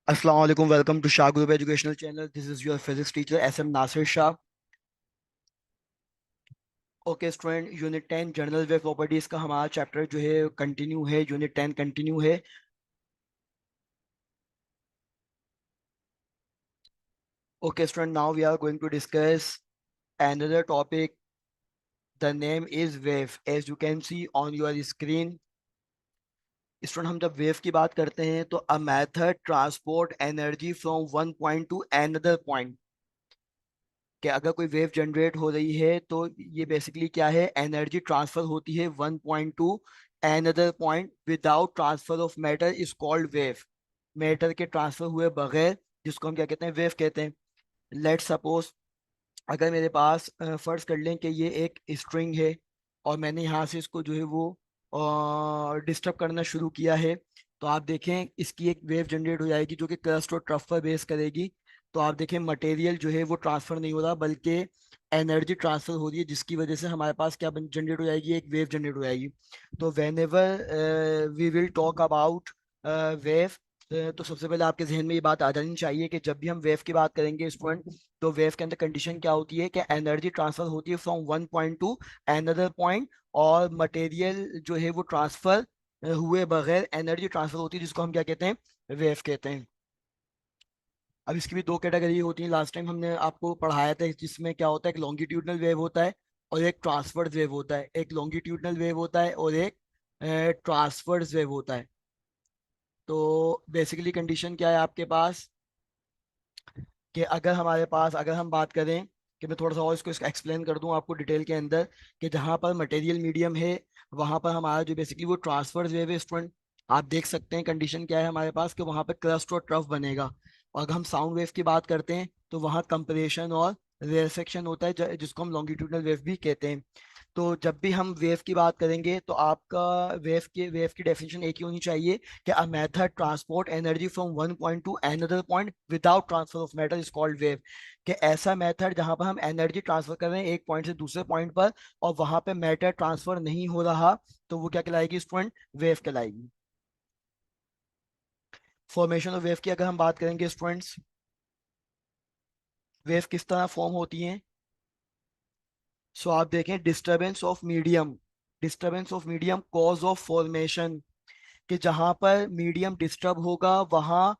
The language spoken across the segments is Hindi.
Assalamu alaikum. Welcome to Shah Group Educational Channel. This is your physics teacher SM Nasir Shah. Okay student, unit 10 general wave properties का हमारा चैप्टर जो है कंटिन्यू है। यूनिट 10 कंटिन्यू है। Okay student, now we are going to discuss another topic. The name is wave. As you can see on your screen, student, हम जब वेव की बात करते हैं तो a method transport energy from one point to another point. कि अगर कोई वेव जनरेट हो रही है तो ये बेसिकली क्या है, एनर्जी ट्रांसफर होती है one point to another point without transfer of matter is called wave. Matter के ट्रांसफर हुए बगैर, जिसको हम क्या कहते हैं, वेव कहते हैं। लेट सपोज, अगर मेरे पास फर्ज कर लें कि ये एक स्ट्रिंग है और मैंने यहाँ से इसको जो है वो डिस्टर्ब करना शुरू किया है, तो आप देखें इसकी एक वेव जनरेट हो जाएगी जो कि क्रस्ट और ट्रफ पर बेस करेगी। तो आप देखें मटेरियल जो है वो ट्रांसफर नहीं हो रहा बल्कि एनर्जी ट्रांसफर हो रही है, जिसकी वजह से हमारे पास क्या जनरेट हो जाएगी, एक वेव जनरेट हो जाएगी। तो whenever we will talk about wave, तो सबसे पहले आपके जहन में ये बात आ जानी चाहिए कि जब भी हम वेव की बात करेंगे स्टूडेंट, तो वेव के अंदर कंडीशन क्या होती है कि एनर्जी ट्रांसफर होती है from one point to another point, और मटेरियल जो है वो ट्रांसफर हुए बगैर एनर्जी ट्रांसफर होती है, जिसको हम क्या कहते हैं, वेव कहते हैं। अब इसकी भी दो कैटेगरी होती है। लास्ट टाइम हमने आपको पढ़ाया था, जिसमें क्या होता है, एक लॉन्गिट्यूडनल वेव होता है और एक ट्रांसवर्स वेव होता है। एक लॉन्गिट्यूडनल वेव होता है और एक ट्रांसवर्स वेव होता है। तो बेसिकली कंडीशन क्या है आपके पास, कि अगर हमारे पास, अगर हम बात करें, कि मैं थोड़ा सा और इसको एक्सप्लेन कर दूं आपको डिटेल के अंदर, कि जहाँ पर मटेरियल मीडियम है वहाँ पर हमारा जो बेसिकली वो ट्रांसफर वेव है स्टूडेंट। आप देख सकते हैं कंडीशन क्या है हमारे पास, कि वहाँ पर क्रस्ट और ट्रफ बनेगा। और अगर हम साउंड वेव की बात करते हैं तो वहाँ कंप्रेशन और रेसेक्शन होता है, जिसको हम लॉन्गिट्यूडनल वेव भी कहते हैं। तो जब भी हम वेव की बात करेंगे तो आपका वेव की डेफिनेशन एक ही होनी चाहिए, कि a method transport energy from one point to another point without transfer of matter is called wave. कि ऐसा मेथड जहां पर हम एनर्जी ट्रांसफर कर रहे हैं एक पॉइंट से दूसरे पॉइंट पर और वहां पे मैटर ट्रांसफर नहीं हो रहा, तो वो क्या कहलाएगी स्टूडेंट, वेव कहलाएगी। फॉर्मेशन ऑफ वेव की अगर हम बात करेंगे स्टूडेंट्स, वेव किस तरह फॉर्म होती है। सो आप देखें, disturbance of medium, disturbance of medium cause of formation. कि जहां पर मीडियम डिस्टर्ब होगा वहां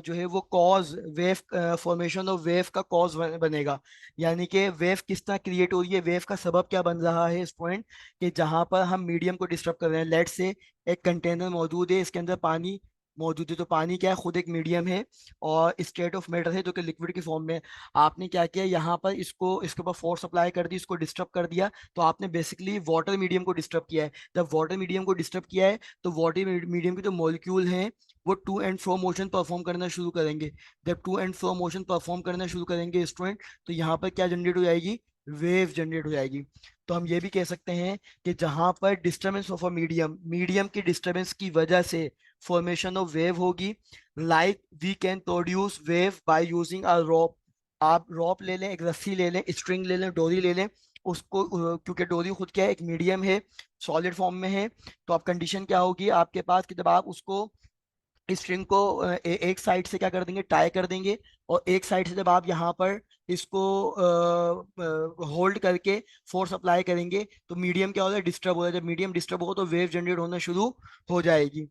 जो है वो cause, wave formation of wave का कॉज बनेगा। यानी कि वेव किस तरह क्रिएट हो रही है, वेव का सबब क्या बन रहा है इस पॉइंट, कि जहां पर हम मीडियम को डिस्टर्ब कर रहे हैं। लेट से एक कंटेनर मौजूद है, इसके अंदर पानी मौजूद है, तो पानी क्या है, खुद एक मीडियम है और स्टेट ऑफ मैटर है जो कि लिक्विड की फॉर्म में है। आपने क्या किया, यहाँ पर इसको, इसके ऊपर फोर्स अप्लाई कर दी, इसको डिस्टर्ब कर दिया, तो आपने बेसिकली वाटर मीडियम को डिस्टर्ब किया है। जब वाटर मीडियम को डिस्टर्ब किया है तो वाटर मीडियम के जो मॉलिक्यूल हैं वो to and fro motion perform करना शुरू करेंगे। जब to and fro motion perform करना शुरू करेंगे स्टूडेंट, तो यहाँ पर क्या जनरेट हो जाएगी, वेव जनरेट हो जाएगी। तो हम ये भी कह सकते हैं कि जहां पर disturbance of a medium, medium की डिस्टर्बेंस की वजह से फॉर्मेशन ऑफ वेव होगी। Like we can produce wave by using a rope. आप रोप ले लें, एक रस्सी ले लें, स्ट्रिंग ले लें, डोरी ले लें, उसको क्योंकि डोरी खुद क्या है, एक मीडियम है, सॉलिड फॉर्म में है। तो अब कंडीशन क्या होगी आपके पास, कि जब आप उसको, स्ट्रिंग को एक साइड से क्या कर देंगे, टाई कर देंगे, और एक साइड से जब आप यहाँ पर इसको होल्ड करके फोर्स अप्लाई करेंगे, तो मीडियम क्या होता है, डिस्टर्ब होता है। जब मीडियम डिस्टर्ब होगा तो वेव जनरेट होना शुरू हो जाएगी।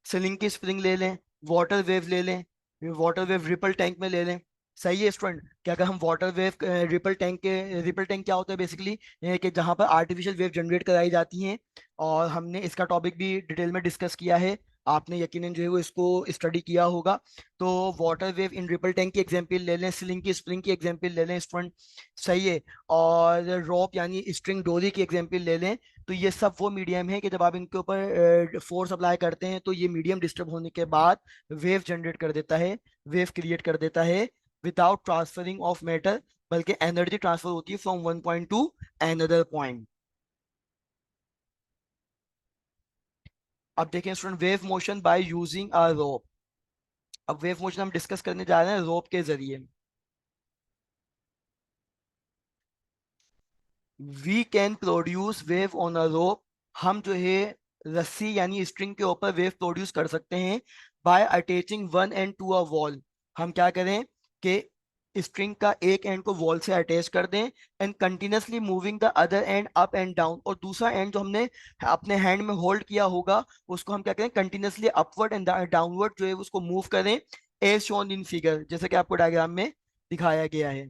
स्लिंग की स्प्रिंग ले लें, वाटर वेव ले लें, वाटर वेव रिपल टैंक में ले लें। सही है स्टूडेंट, कि अगर हम वाटर वेव रिपल टैंक के, रिपल टैंक क्या होता है बेसिकली, कि जहाँ पर आर्टिफिशियल वेव जनरेट कराई जाती हैं, और हमने इसका टॉपिक भी डिटेल में डिस्कस किया है। आपने यकीनन जो है वो इसको स्टडी किया होगा। तो water wave in ripple tank की एग्जांपल ले लें, स्लिंग की स्प्रिंग की एग्जांपल ले लें स्टूडेंट। सही है। और रोप यानी स्ट्रिंग डोरी की एग्जांपल ले लें। तो ये सब वो मीडियम है कि जब आप इनके ऊपर फोर्स अप्लाई करते हैं तो ये मीडियम डिस्टर्ब होने के बाद वेव जनरेट कर देता है, वेव क्रिएट कर देता है विदाउट ट्रांसफरिंग ऑफ मैटर, बल्कि एनर्जी ट्रांसफर होती है from one point to another point. अब देखें student, wave motion by using a rope. अब वेव मोशन हम डिस्कस करने जा रहे हैं रोप के जरिए। We can produce wave on a rope. हम जो है रस्सी यानी स्ट्रिंग के ऊपर वेव प्रोड्यूस कर सकते हैं by attaching one end to a wall. हम क्या करें कि स्ट्रिंग का एक एंड को वॉल से अटैच कर दें and continuously moving the other and up and down, और दूसरा एंड जो हमने अपने हैंड में होल्ड किया होगा उसको हम क्या करें कंटिन्यूसली अपवर्ड एंड डाउनवर्ड जो है उसको मूव करें एज शोन इन फिगर, जैसे कि आपको डायग्राम में दिखाया गया है।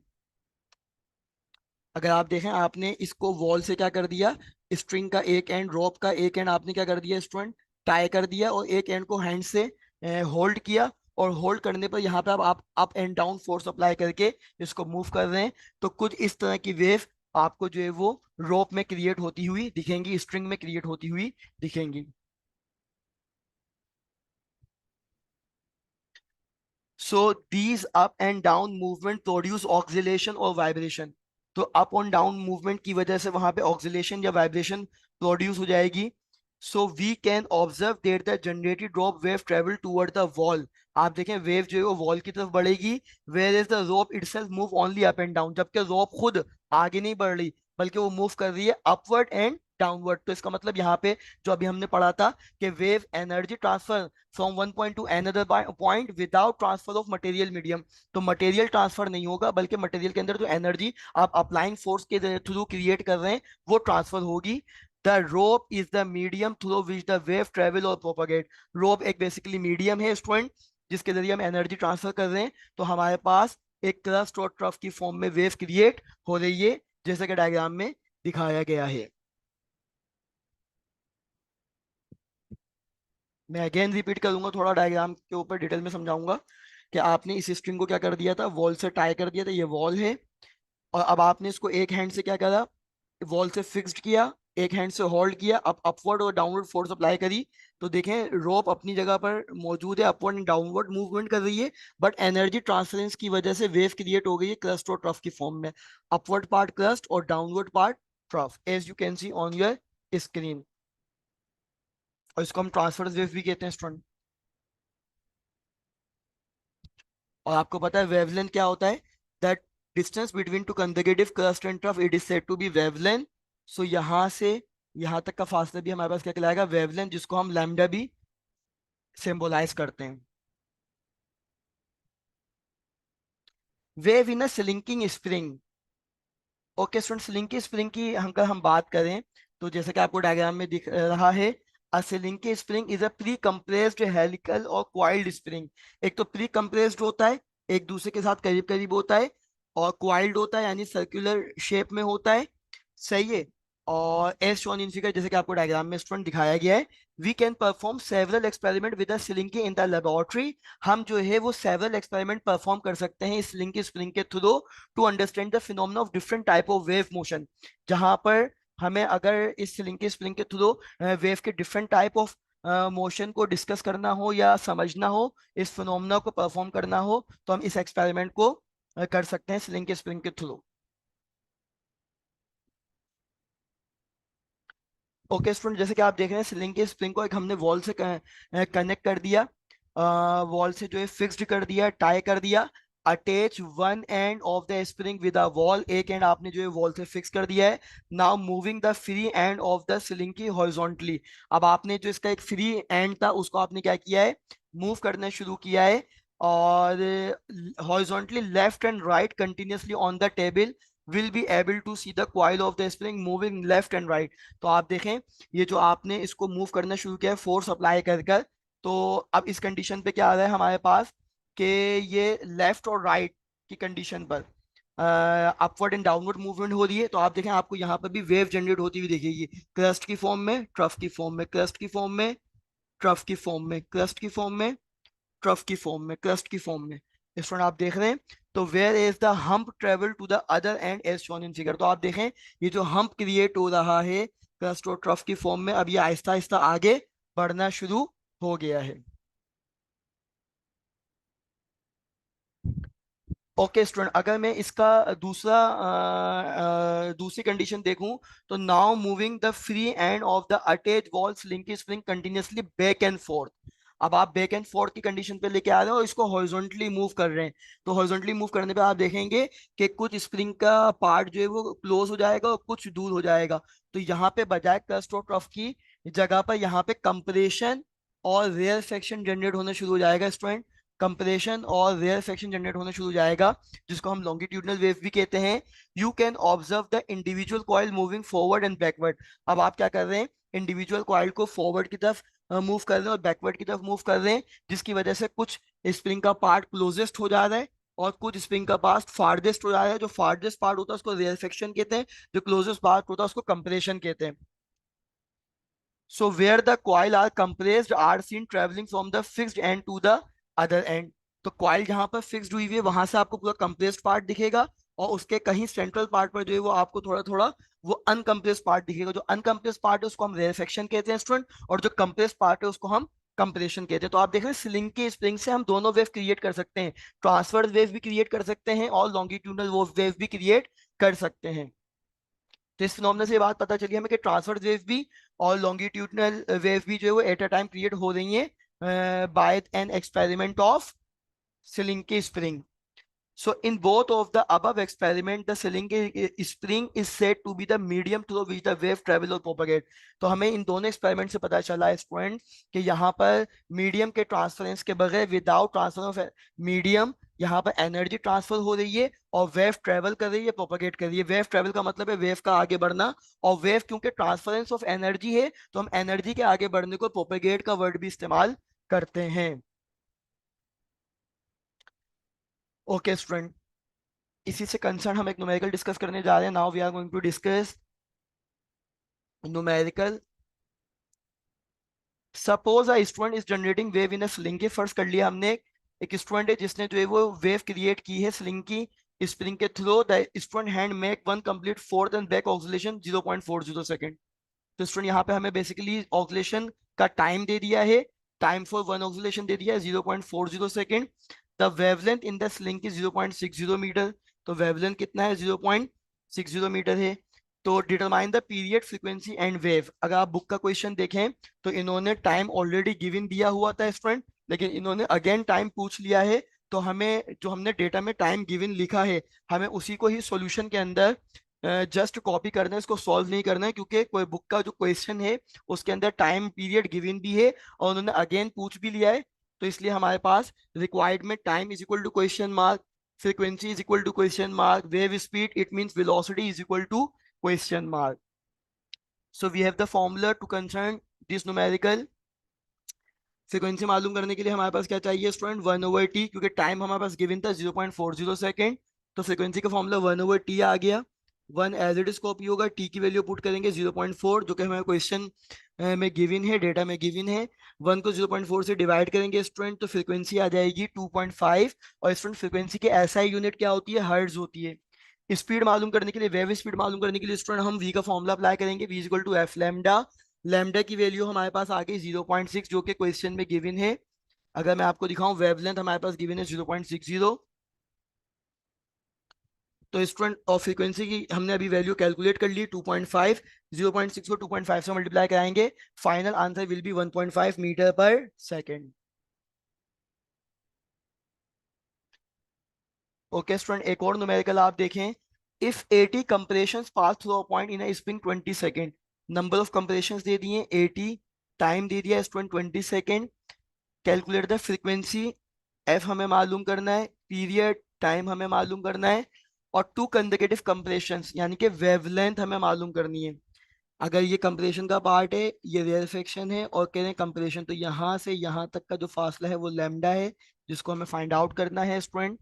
अगर आप देखें आपने इसको वॉल से क्या कर दिया, स्ट्रिंग का एक एंड रॉप का एक एंड आपने क्या कर दिया स्टूडेंट टाई कर दिया, और एक एंड को हैंड से होल्ड किया, और होल्ड करने पर यहाँ पे आप up and down force apply करके इसको मूव कर रहे हैं। तो कुछ इस तरह की वेव आपको जो है वो रोप में क्रिएट होती हुई दिखेंगी, स्ट्रिंग में क्रिएट होती हुई दिखेंगी। So these up and down movement produce oscillation or vibration. तो अप और डाउन मूवमेंट की वजह से वहां पे ऑक्सिलेशन या वाइब्रेशन प्रोड्यूस हो जाएगी। So we can observe that the generated drop wave travel toward the wall. आप देखें वेव जो है वो वॉल की तरफ बढ़ेगी, where is the rope itself move only up and down, जबकि रोप खुद आगे नहीं बढ़ रही बल्कि वो मूव कर रही है अपवर्ड एंड डाउनवर्ड। तो इसका मतलब यहाँ पे जो अभी हमने पढ़ा था कि wave energy transfer from one point to another point without transfer of material medium. तो मटेरियल ट्रांसफर नहीं होगा बल्कि मटेरियल के अंदर जो एनर्जी आप अप्लाइंग फोर्स के थ्रू क्रिएट कर रहे हैं वो ट्रांसफर होगी। The rope is the medium through which the wave travel और प्रोपागेट। रोप एक बेसिकली मीडियम है स्टूडेंट जिसके जरिए हम एनर्जी ट्रांसफर कर रहे हैं। तो हमारे पास एक क्रस्ट और ट्रफ की फॉर्म में वेव क्रिएट हो रही है जैसे कि डायग्राम में दिखाया गया है। मैं अगेन रिपीट करूंगा, थोड़ा डायग्राम के ऊपर डिटेल में समझाऊंगा कि आपने इस स्ट्रिंग को क्या कर दिया था वॉल से टाई कर दिया था, ये वॉल है, और अब आपने इसको एक हैंड से क्या करा वॉल से फिक्स्ड किया, एक हैंड से होल्ड किया, अब अपवर्ड और डाउनवर्ड फोर्स अप्लाई करी। तो देखें रोप अपनी जगह पर मौजूद है, अपवर्ड एंड डाउनवर्ड मूवमेंट कर रही है, बट एनर्जी ट्रांसफरेंस की वजह से वेव क्रिएट हो गई है क्रस्ट और ट्रफ की फॉर्म में। अपवर्ड पार्ट क्रस्ट और downward part trough as you can see on your screen. और इसको हम ट्रांसफर वेव भी कहते हैं स्टूडेंट। और आपको पता है वेवलेंथ क्या होता है, that distance between two consecutive crest and trough it is said to be wavelength. So यहाँ से यहाँ तक का फासला भी हमारे पास क्या कहलाएगा वेवलेंथ, जिसको हम लैम्डा भी सिंबलाइज करते हैं। Wave in a slinking spring. Okay student, slinky spring की अगर हम बात करें तो जैसे कि आपको डायग्राम में दिख रहा है, a slinky spring is a pre compressed helical or coiled spring. एक तो प्री कंप्रेस्ड होता है, एक दूसरे के साथ करीब करीब होता है, और क्वाइल्ड होता है यानी सर्कुलर शेप में होता है, सही है। और एज शोन इन फिगर जैसे कि आपको डायग्राम में स्टूडेंट दिखाया गया है, we can perform several experiment with a slinky in the laboratory. हम जो है वो सेवरल एक्सपेरिमेंट परफॉर्म कर सकते हैं इस स्लिंकी स्प्रिंग के through to understand the phenomena of different type of wave motion. जहां पर हमें अगर इस लिंक स्प्रिंग के थ्रू वेव के डिफरेंट टाइप ऑफ मोशन को डिस्कस करना हो या समझना हो, इस फिनोमेना को परफॉर्म करना हो, तो हम इस एक्सपेरिमेंट को कर सकते हैं स्लिंग स्प्रिंग के थ्रू। ओके स्टूडेंट, जैसे कि आप देख रहे हैं स्लिंग के स्प्रिंग को एक हमने वॉल से कनेक्ट कर दिया, वॉल से जो है फिक्स्ड कर दिया, टाई कर दिया। Attach one end of the spring with a wall, एक एंड आपने जो है वॉल से फिक्स कर दिया है। Now moving the free end of the sling की हॉरिजॉन्टली। अब आपने जो इसका एक फ्री एंड था उसको आपने क्या किया है मूव करना शुरू किया है, और horizontally left and right continuously on the table will be able to see the coil of the spring moving left and right. तो आप देखें ये जो आपने इसको मूव करना शुरू किया है फोर्स अप्लाई कर कर, तो अब इस कंडीशन पे क्या आ रहा है हमारे पास कि ये लेफ्ट और राइट की कंडीशन पर अपवर्ड एंड डाउनवर्ड मूवमेंट हो रही है। तो आप देखें आपको यहाँ पर भी वेव जनरेट होती हुई दिखेगी, क्रस्ट की फॉर्म में, ट्रफ की फॉर्म में, क्रस्ट की फॉर्म में, ट्रफ की फॉर्म में, क्रस्ट की फॉर्म में, ट्रफ की फॉर्म में, क्रस्ट की फॉर्म में। इस पर आप देख रहे हैं। तो where is the hump travel to the other end as shown in figure. तो आप देखें ये जो हम्प क्रिएट हो रहा है क्रस्ट और ट्रफ की फॉर्म में, अब ये आहिस्ता आहिस्ता आगे बढ़ना शुरू हो गया है। ओके स्टूडेंट, अगर मैं इसका दूसरी कंडीशन देखूं, तो now moving the free end of the attach wall sling spring continuously back and fourth. अब आप बैक एंड फोर्थ की कंडीशन पे लेके आ रहे हो और इसको हॉरिजॉन्टली मूव कर रहे हैं। तो हॉरिजॉन्टली मूव करने पे आप देखेंगे कि कुछ स्प्रिंग का पार्ट जो है वो क्लोज हो जाएगा और कुछ दूर हो जाएगा। तो यहाँ पे बजाय क्रस्ट और ट्रफ की जगह पर यहाँ पे कंप्रेशन और रेयर फ्रैक्शन जनरेट होना शुरू हो जाएगा स्टूडेंट। कंप्रेशन और रेयर फ्रैक्शन जनरेट होना शुरू हो जाएगा, जिसको हम लॉन्गिट्यूडनल वेव भी कहते हैं। You can observe the individual coil moving forward and backward. अब आप क्या कर रहे हैं, इंडिविजुअल कॉइल को फॉरवर्ड की तरफ मूव कर रहे हैं और बैकवर्ड की तरफ मूव कर रहे हैं, जिसकी वजह से कुछ स्प्रिंग का पार्ट क्लोजेस्ट हो जा रहा है और कुछ स्प्रिंग का पार्ट फारदेस्ट हो जा रहा है। जो फारदेस्ट पार्ट होता है उसको रेयर फ्रैक्शन कहते हैं, जो क्लोजेस्ट पार्ट होता है उसको कंप्रेशन कहते हैं। So where the coil are compressed are seen traveling from the fixed end to the other end. तो कॉइल जहां पर फिक्स्ड हुई हुई है वहां से आपको पूरा कंप्रेस्ड पार्ट दिखेगा, और उसके कहीं सेंट्रल पार्ट पर जो है वो आपको थोड़ा थोड़ा वो अनकंप्रेस्ड पार्ट दिखेगा। जो अनकंप्रेस्ड पार्ट है उसको हम रेयरफेक्शन कहते हैं स्टूडेंट, और जो कंप्रेस्ड पार्ट है उसको हम कंप्रेशन कहते हैं। तो आप देख रहे हैं स्लिंग के स्प्रिंग से हम दोनों वेव क्रिएट कर सकते हैं, ट्रांसवर्स वेव भी क्रिएट कर सकते हैं और लॉन्गिट्यूडनल वो वेव भी क्रिएट कर सकते हैं। तो इस फिनोमेना से ये बात पता चली हमें कि ट्रांसवर्स वेव भी और लॉन्गिट्यूडनल वेव भी जो है वो एट अ टाइम क्रिएट हो रही है by an experiment of slinky spring. So in both of the above experiment, the cylinder spring is said to be the medium through which the wave travel or propagate. तो हमें इन दोनों एक्सपेरिमेंट से पता चला है स्टूडेंट कि यहाँ पर मीडियम के ट्रांसफरेंस के बगैर, विदाउट ट्रांसफर ऑफ मीडियम, यहाँ पर एनर्जी ट्रांसफर हो रही है और वेव ट्रेवल कर रही है, प्रोपगेट कर रही है। वेव ट्रेवल का मतलब है वेव का आगे बढ़ना, और वेव क्योंकि ट्रांसफरेंस ऑफ एनर्जी है तो हम एनर्जी के आगे बढ़ने को प्रोपगेट का वर्ड भी इस्तेमाल करते हैं। ओके स्टूडेंट, इसी से कंसर्न हम एक न्यूमेरिकल डिस्कस करने जा रहे हैं। Now we are going to discuss numerical. Suppose a student is generating wave in a sling. के फर्स्ट कर लिया हमने, एक स्टूडेंट है जिसने जो है वो वेव क्रिएट की है स्लिंग की स्प्रिंग के through. The student hand make one complete forth and back oscillation 0.40 second. तो स्टूडेंट यहाँ पे हमें बेसिकली ऑक्सीलेशन का टाइम दे दिया है, टाइम फॉर वन ऑक्सीलेशन दे दिया है 0.40 second. The wavelength in the sling is 0.60 metre. तो वेवलेंथ कितना है, 0.60 मीटर है। तो determine the period, frequency and wave. अगर आप बुक का क्वेश्चन देखें तो इन्होंने टाइम ऑलरेडी गिवन दिया हुआ था स्टूडेंट, लेकिन इन्होंने अगेन टाइम पूछ लिया है। तो हमें जो हमने डेटा में टाइम गिवन लिखा है हमें उसी को ही सॉल्यूशन के अंदर जस्ट कॉपी करना है, इसको सॉल्व नहीं करना है, क्योंकि कोई बुक का जो क्वेश्चन है उसके अंदर टाइम पीरियड गिवन भी है और उन्होंने अगेन पूछ भी लिया है। तो इसलिए हमारे पास रिक्वायर्ड में time is equal to question mark, frequency is equal to question mark, wave speed it means velocity is equal to question mark. So we have the formula to concern this numerical। Frequency मालूम करने के लिए हमारे पास क्या चाहिए स्टूडेंट, 1/t, क्योंकि टाइम हमारे पास गिवन था 0.40 सेकेंड। तो फ्रीक्वेंसी का फॉर्मूला 1/t आ गया। One as it is copy होगा, टी की वैल्यू पुट करेंगे 0.4 जो कि हमारे क्वेश्चन में गिवन है, डेटा में गिवन है। वन को 0.4 से डिवाइड करेंगे स्टूडेंट तो फ्रीक्वेंसी आ जाएगी 2.5। और स्टूडेंट फ्रीक्वेंसी की एसआई यूनिट क्या होती है, हर्ट्ज होती है। स्पीड मालूम करने के लिए, वेव स्पीड मालूम करने के लिए स्टूडेंट हम वी का फॉर्मूला अप्लाई करेंगे, V is equal to F lambda. Lambda की वैल्यू हमारे पास आ गई 0.6 जो कि क्वेश्चन में गिवन है। अगर मैं आपको दिखाऊं वेवलेंथ हमारे पास गिवन है 0.60। तो स्टूडेंट और फ्रीक्वेंसी की हमने अभी वैल्यू कैलकुलेट कर ली 2.5। 0.6 को 2.5 से मल्टीप्लाई कराएंगे, final answer will be 1.5 metre per second. Okay student, एक और न्यूमेरिकल आप देखें। If 80 compressions pass through a point in a spring 20 second. Number of compressions दे दिए 80, टाइम दे दिया student 20 second. Calculate the frequency, F हमें मालूम करना है, पीरियड टाइम हमें मालूम करना है, और टू कंसेक्यूटिव कंप्रेशंस यानी कि वेवलेंथ हमें मालूम करनी है। अगर ये कंप्रेशन का पार्ट है, ये रेयरफेक्शन है, और कह रहे हैं कंप्रेशन, तो यहाँ से यहाँ तक का जो फासला है वो लैम्डा है, जिसको हमें फाइंड आउट करना है स्टूडेंट।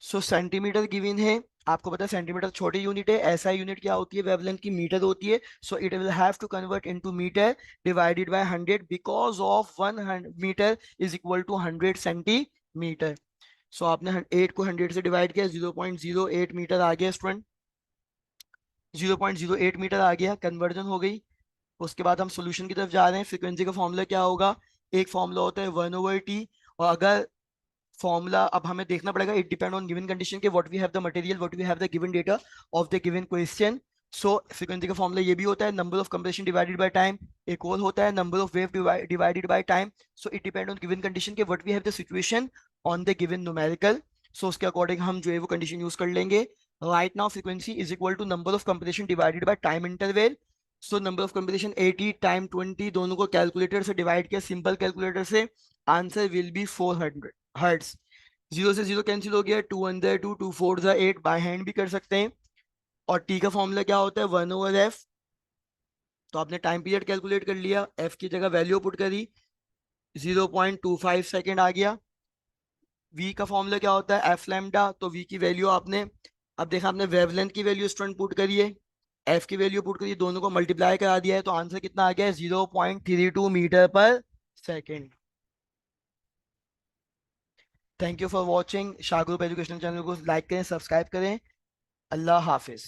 सो सेंटीमीटर गिवन है, आपको पता है सेंटीमीटर छोटी यूनिट है, ऐसा यूनिट क्या होती है वेवलेंथ की, मीटर होती है। So it will have to convert into metre divided by 100 because of 1 metre is equal to 100 centimetre. So आपने 8 को 100 से डिवाइड किया, 0.08 मीटर आ गया स्टूडेंट, 0.08 मीटर आ गया, कन्वर्जन हो गई। उसके बाद हम सोल्यूशन की तरफ जा रहे हैं। फ्रीक्वेंसी का फॉर्मूला क्या होगा, एक फॉर्मूला होता है 1/t, और अगर फॉर्मूला अब हमें देखना पड़ेगा, it depend on given condition के what we have the material, what we have the given data of the given question. So frequency का फॉर्मूला ये भी होता है number of compression divided by time, एक और होता है number of wave divided by time. So it depend on given condition के what we have the situation on the given numerical. So उसके अकॉर्डिंग हम जो है वो कंडीशन यूज कर लेंगे। Right now frequency is equal to number of compression divided by time interval. So number of competition 80 time 20, दोनों को कैलकुलेटर से डिवाइड किया, सिंपल कैलकुलेटर से, answer will be 400 hertz. Zero से जीरो कैंसिल हो गया, टू अंदर टू, टू फोर जा एट, बाय हैंड भी कर सकते हैं। और टी का फॉर्मूला क्या होता है, 1/f। तो आपने टाइम पीरियड कैलकुलेट कर लिया, एफ की जगह वैल्यू पुट करी, 0.25 सेकेंड आ गया। वी का फॉर्मूला क्या होता है, एफ लैम्डा, तो वी की वैल्यू आपने, अब देखा आपने वेवलेंथ की वैल्यू स्टूडेंट पुट करिए, एफ की वैल्यू पुट करिए, दोनों को मल्टीप्लाई करा दिया है, तो आंसर कितना आ गया है, 0.32 metre per second. Thank you for watching. Shah group educational channel को लाइक करें, सब्सक्राइब करें। अल्लाह हाफिज।